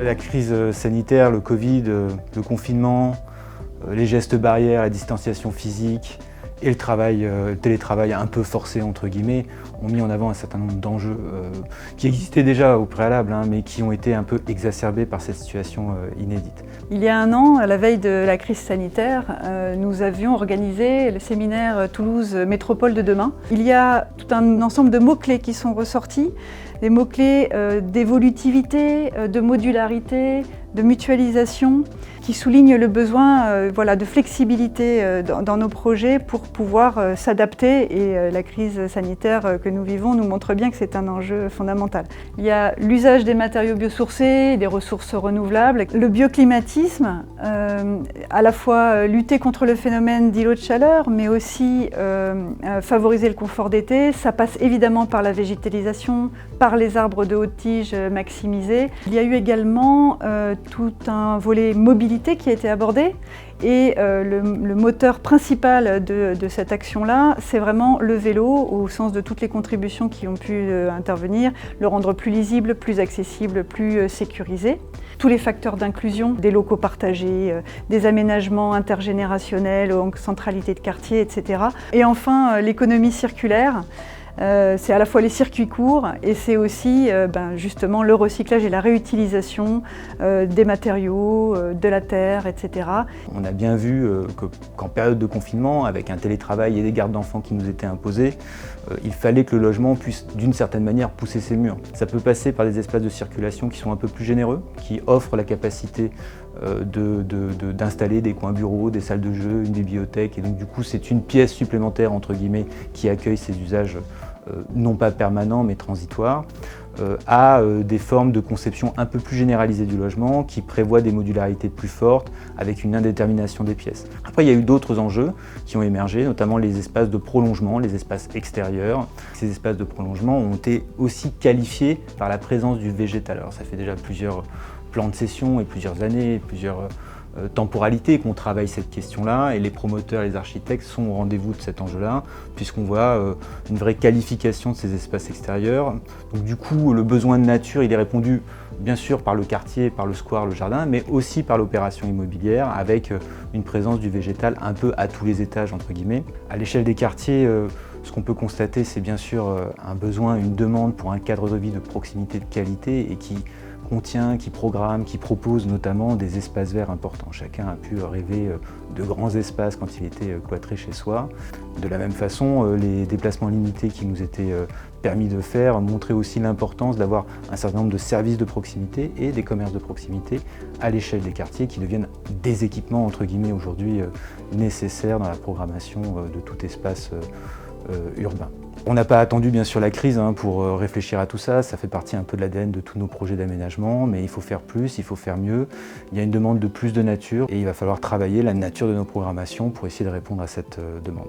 La crise sanitaire, le Covid, le confinement, les gestes barrières, la distanciation physique et le télétravail un peu forcé entre guillemets ont mis en avant un certain nombre d'enjeux qui existaient déjà au préalable, mais qui ont été un peu exacerbés par cette situation inédite. Il y a un an, à la veille de la crise sanitaire, nous avions organisé le séminaire Toulouse Métropole de demain. Il y a tout un ensemble de mots-clés qui sont ressortis, des mots-clés d'évolutivité, de modularité, de mutualisation, qui soulignent le besoin de flexibilité dans nos projets pour pouvoir s'adapter, et la crise sanitaire que nous vivons nous montre bien que c'est un enjeu fondamental. Il y a l'usage des matériaux biosourcés, des ressources renouvelables, le bioclimatisme, à la fois lutter contre le phénomène d'îlot de chaleur, mais aussi favoriser le confort d'été. Ça passe évidemment par la végétalisation, par les arbres de haute tige maximisés. Il y a eu également tout un volet mobilité qui a été abordé, et le moteur principal de cette action-là, c'est vraiment le vélo, au sens de toutes les contributions qui ont pu intervenir, le rendre plus lisible, plus accessible, plus sécurisé. Tous les facteurs d'inclusion, des locaux partagés, des aménagements intergénérationnels en centralité de quartier, etc. Et enfin, l'économie circulaire. C'est à la fois les circuits courts et c'est aussi justement le recyclage et la réutilisation des matériaux, de la terre, etc. On a bien vu qu'en période de confinement, avec un télétravail et des gardes d'enfants qui nous étaient imposés, il fallait que le logement puisse d'une certaine manière pousser ses murs. Ça peut passer par des espaces de circulation qui sont un peu plus généreux, qui offrent la capacité d'installer des coins bureaux, des salles de jeu, une bibliothèque, et donc du coup c'est une pièce supplémentaire entre guillemets qui accueille ces usages non pas permanents mais transitoires, à des formes de conception un peu plus généralisée du logement qui prévoient des modularités plus fortes avec une indétermination des pièces. Après il y a eu d'autres enjeux qui ont émergé, notamment les espaces de prolongement, les espaces extérieurs. Ces espaces de prolongement ont été aussi qualifiés par la présence du végétal. Alors ça fait déjà plusieurs plans de session et plusieurs années, plusieurs temporalités qu'on travaille cette question-là, et les promoteurs et les architectes sont au rendez-vous de cet enjeu-là, puisqu'on voit une vraie qualification de ces espaces extérieurs. Donc du coup, le besoin de nature, il est répondu bien sûr par le quartier, par le square, le jardin, mais aussi par l'opération immobilière, avec une présence du végétal un peu à tous les étages, entre guillemets. À l'échelle des quartiers, ce qu'on peut constater, c'est bien sûr un besoin, une demande pour un cadre de vie de proximité de qualité, et qui contient, qui programme, qui propose notamment des espaces verts importants. Chacun a pu rêver de grands espaces quand il était cloîtré chez soi. De la même façon, les déplacements limités qui nous étaient permis de faire montraient aussi l'importance d'avoir un certain nombre de services de proximité et des commerces de proximité à l'échelle des quartiers, qui deviennent des équipements entre guillemets aujourd'hui nécessaires dans la programmation de tout espace urbain. On n'a pas attendu bien sûr la crise pour réfléchir à tout ça, ça fait partie un peu de l'ADN de tous nos projets d'aménagement, mais il faut faire plus, il faut faire mieux. Il y a une demande de plus de nature et il va falloir travailler la nature de nos programmations pour essayer de répondre à cette demande.